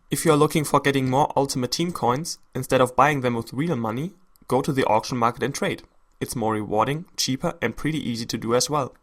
If you are looking for getting more Ultimate Team coins, instead of buying them with real money, go to the auction market and trade. It's more rewarding, cheaper and pretty easy to do as well.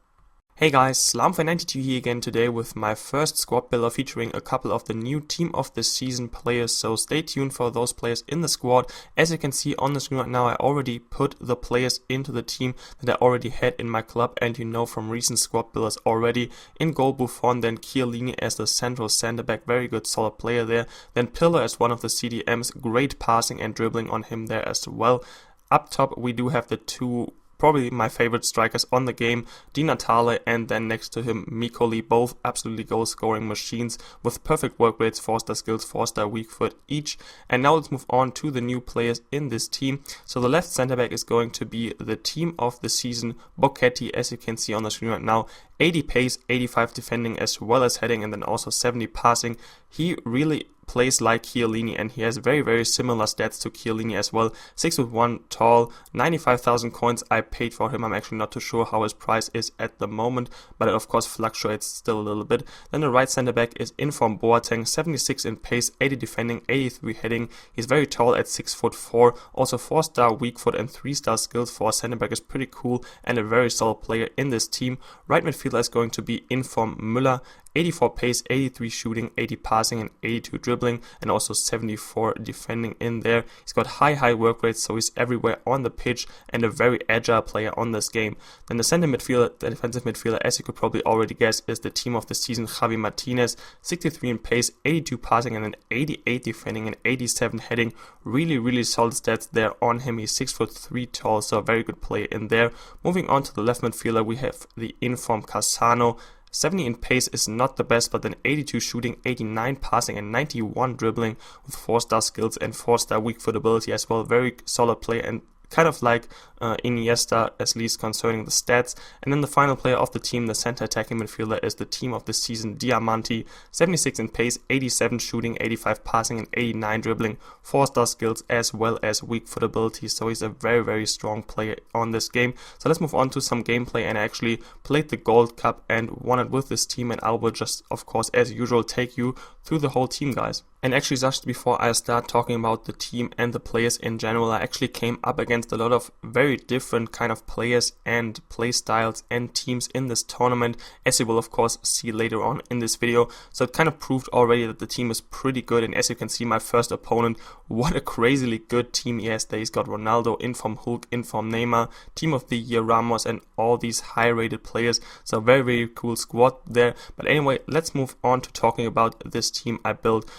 Hey guys, Slamfan92 here again today with my first squad builder featuring a couple of the new Team of the Season players, so stay tuned for those players in the squad. As you can see on the screen right now, I already put the players into the team that I already had in my club, and you know from recent squad builders already. In goal Buffon, then Chiellini as the central center back, very good solid player there. Then Pillar as one of the CDMs, great passing and dribbling on him there as well. Up top we do have the two probably my favorite strikers on the game, Di Natale and then next to him Mikoli, both absolutely goal scoring machines with perfect work rates, 4-star skills, 4-star weak foot each. And now let's move on to the new players in this team. So the left center back is going to be the Team of the Season Bocchetti, as you can see on the screen right now. 80 pace, 85 defending as well as heading, and then also 70 passing. He really plays like Chiellini and he has very similar stats to Chiellini as well. 6'1", tall, 95,000 coins I paid for him. I'm actually not too sure how his price is at the moment, but it of course fluctuates still a little bit. Then the right center back is Inform Boateng, 76 in pace, 80 defending, 83 heading. He's very tall at 6'4", also 4-star weak foot and 3-star skills for a center back is pretty cool and a very solid player in this team. Right midfielder is going to be Inform Müller, 84 pace, 83 shooting, 80 passing and 82 dribbling, and also 74 defending in there. He's got high work rates, so he's everywhere on the pitch and a very agile player on this game. Then the center midfielder, the defensive midfielder, as you could probably already guess, is the Team of the Season Javi Martinez, 63 in pace, 82 passing and an 88 defending and 87 heading. Really solid stats there on him. He's 6'3" tall, so a very good player in there. Moving on to the left midfielder, we have the Inform Cassano. 70 in pace is not the best, but then 82 shooting, 89 passing and 91 dribbling with 4-star skills and 4-star weak foot ability as well. Very solid player and kind of like Iniesta, at least concerning the stats. And then the final player of the team, the center attacking midfielder, is the Team of the Season Diamanti, 76 in pace, 87 shooting, 85 passing and 89 dribbling, 4-star skills as well as weak foot ability, so he's a very strong player on this game. So let's move on to some gameplay, and I actually played the Gold Cup and won it with this team, and I will just of course as usual take you through the whole team, guys. And actually just before I start talking about the team and the players in general, I actually came up against a lot of very different kind of players and play styles and teams in this tournament, as you will of course see later on in this video. So it kind of proved already that the team is pretty good, and as you can see, my first opponent, what a crazily good team he has there. He's got Ronaldo, Inform Hulk, Inform Neymar, Team of the Year Ramos and all these high rated players, so very cool squad there. But anyway, let's move on to talking about this team I built.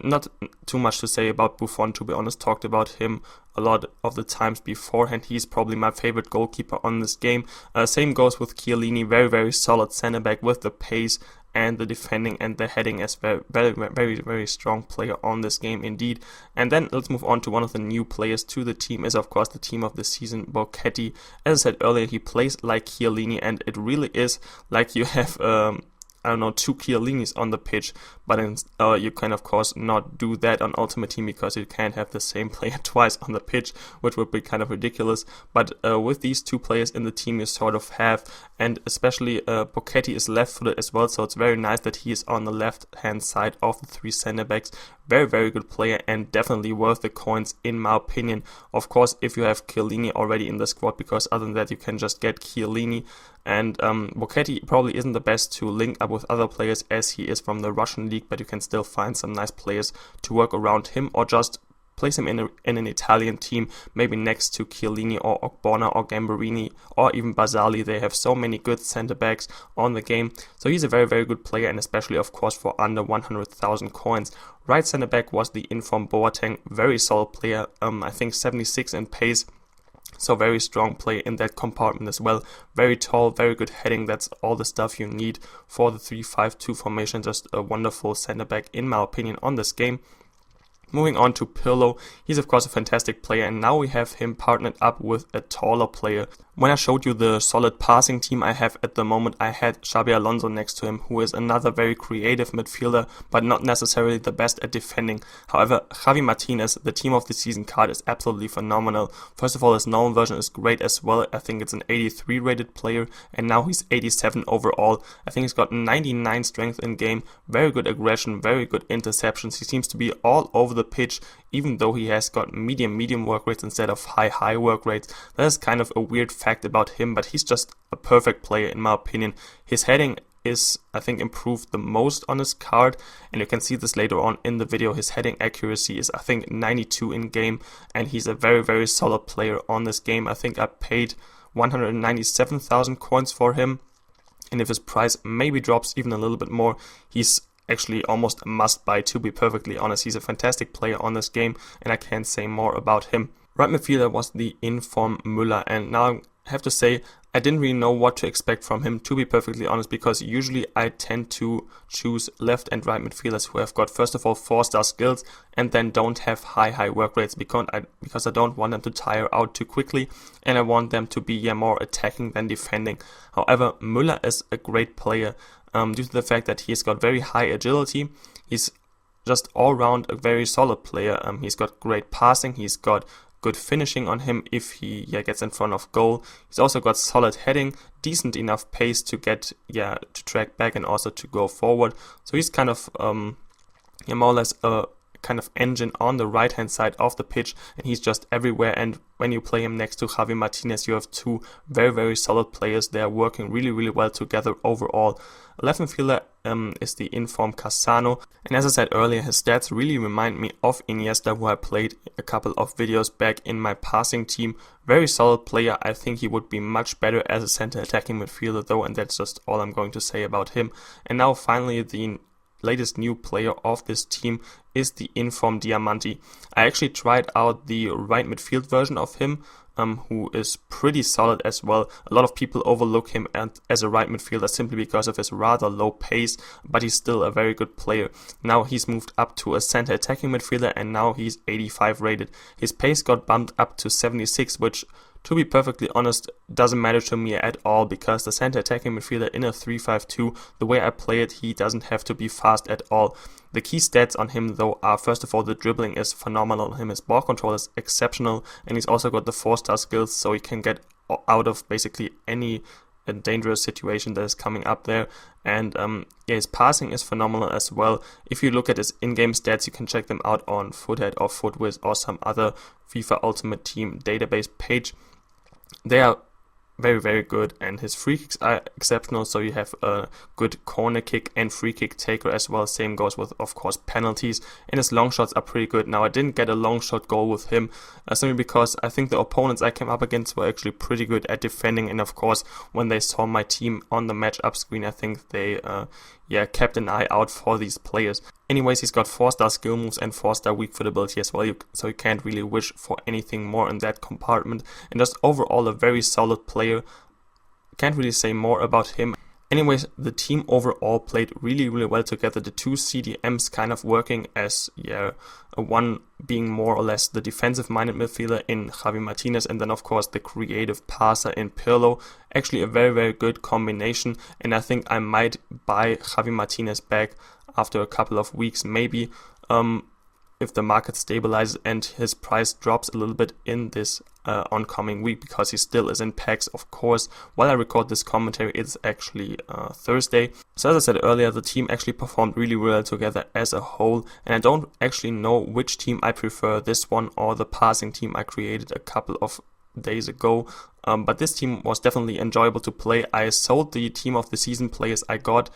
Not too much to say about Buffon, to be honest. Talked about him a lot of the times beforehand. He's probably my favorite goalkeeper on this game. Same goes with Chiellini, very solid center back with the pace and the defending and the heading as well. Very strong player on this game indeed. And then let's move on to one of the new players to the team, is of course the Team of the Season Bocchetti. As I said earlier, he plays like Chiellini, and it really is like you have I don't know, 2 Chiellinis on the pitch, but you can of course not do that on Ultimate Team because you can't have the same player twice on the pitch, which would be kind of ridiculous. But with these 2 players in the team you sort of have, and especially Bocchetti is left-footed as well, so it's very nice that he is on the left-hand side of the 3 center backs. Very good player and definitely worth the coins in my opinion. Of course, if you have Chiellini already in the squad, because other than that you can just get Chiellini. And Bocchetti probably isn't the best to link up with other players as he is from the Russian league, but you can still find some nice players to work around him, or just place him in an Italian team, maybe next to Chiellini or Ogbonna or Gamberini or even Basali. They have so many good center backs on the game, so he's a very good player, and especially of course for under 100,000 coins. Right center back was the Inform Boateng, very solid player, I think 76 in pace. So very strong player in that compartment as well. Very tall, very good heading. That's all the stuff you need for the 3-5-2 formation. Just a wonderful center back in my opinion on this game. Moving on to Pirlo, he's of course a fantastic player, and now we have him partnered up with a taller player When I showed you the solid passing team I have at the moment, I had Xabi Alonso next to him, who is another very creative midfielder, but not necessarily the best at defending. However, Javi Martinez, the team of the season card, is absolutely phenomenal. First of all, his normal version is great as well. I think it's an 83 rated player, and now he's 87 overall. I think he's got 99 strength in game, very good aggression, very good interceptions. He seems to be all over the pitch, even though he has got medium work rates instead of high work rates. That is kind of a weird fact about him, but he's just a perfect player in my opinion. His heading is, I think, improved the most on his card, and you can see this later on in the video. His heading accuracy is, I think, 92 in game, and he's a very solid player on this game. I think I paid 197,000 coins for him, and if his price maybe drops even a little bit more, he's actually almost a must buy, to be perfectly honest. He's a fantastic player on this game, and I can't say more about him. Right midfielder was the in-form Müller, and now I have to say I didn't really know what to expect from him, to be perfectly honest, because usually I tend to choose left and right midfielders who have got, first of all, 4-star skills and then don't have high work rates, because I don't want them to tire out too quickly, and I want them to be more attacking than defending. However, Müller is a great player due to the fact that he's got very high agility. He's just all round a very solid player. He's got great passing, he's got good finishing on him if he gets in front of goal. He's also got solid heading, decent enough pace to get to track back and also to go forward. So he's kind of more or less a kind of engine on the right hand side of the pitch, and he's just everywhere. And when you play him next to Javi Martinez, you have two very solid players. They are working really well together overall. Left midfielder is the in-form Cassano, and as I said earlier, his stats really remind me of Iniesta, who I played a couple of videos back in my passing team. Very solid player. I think he would be much better as a center attacking midfielder though, and that's just all I'm going to say about him. And now finally, the latest new player of this team is the in-form Diamanti. I actually tried out the right midfield version of him, who is pretty solid as well. A lot of people overlook him as a right midfielder simply because of his rather low pace, but he's still a very good player. Now he's moved up to a center attacking midfielder, and now he's 85 rated. His pace got bumped up to 76, which, to be perfectly honest, doesn't matter to me at all, because the center attacking midfielder in a 3-5-2, the way I play it, he doesn't have to be fast at all. The key stats on him though are, first of all, the dribbling is phenomenal on him, his ball control is exceptional, and he's also got the 4-star skills, so he can get out of basically any dangerous situation that is coming up there. And his passing is phenomenal as well. If you look at his in-game stats, you can check them out on Foothead or Footwiz or some other FIFA Ultimate Team database page. They are very good, and his free kicks are exceptional, so you have a good corner kick and free kick taker as well. Same goes with, of course, penalties, and his long shots are pretty good. Now, I didn't get a long shot goal with him simply because I think the opponents I came up against were actually pretty good at defending, and of course, when they saw my team on the match-up screen, I think they kept an eye out for these players. Anyways, he's got 4-star skill moves and 4-star weak foot ability as well, so you can't really wish for anything more in that compartment. And just overall a very solid player. Can't really say more about him. Anyways, the team overall played really well together. The two CDMs kind of working as one being more or less the defensive-minded midfielder in Javi Martinez, and then of course the creative passer in Pirlo. Actually a very good combination, and I think I might buy Javi Martinez back after a couple of weeks, maybe, if the market stabilizes and his price drops a little bit in this oncoming week, because he still is in packs, of course. While I record this commentary, it's actually Thursday. So as I said earlier, the team actually performed really well together as a whole, and I don't actually know which team I prefer, this one or the passing team I created a couple of days ago. But this team was definitely enjoyable to play. I sold the team of the season players I got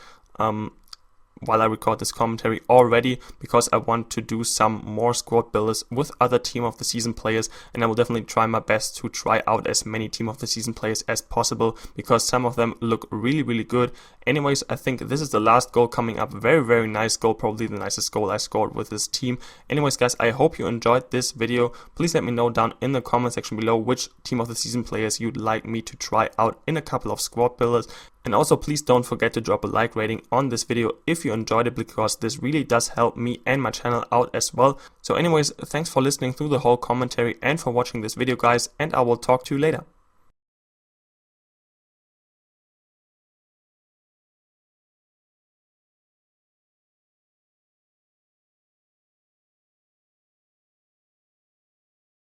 while I record this commentary already, because I want to do some more squad builders with other team of the season players, and I will definitely try my best to try out as many team of the season players as possible, because some of them look really good. Anyways, I think this is the last goal coming up. Very nice goal, probably the nicest goal I scored with this team. Anyways guys, I hope you enjoyed this video. Please let me know down in the comment section below which team of the season players you'd like me to try out in a couple of squad builders. And also please don't forget to drop a like rating on this video if you enjoyed it, because this really does help me and my channel out as well. So anyways, thanks for listening through the whole commentary and for watching this video guys, and I will talk to you later.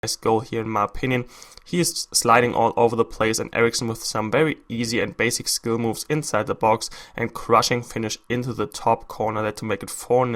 nice goal here in my opinion. He is sliding all over the place, and Eriksen with some very easy and basic skill moves inside the box and crushing finish into the top corner there to make it 4-0.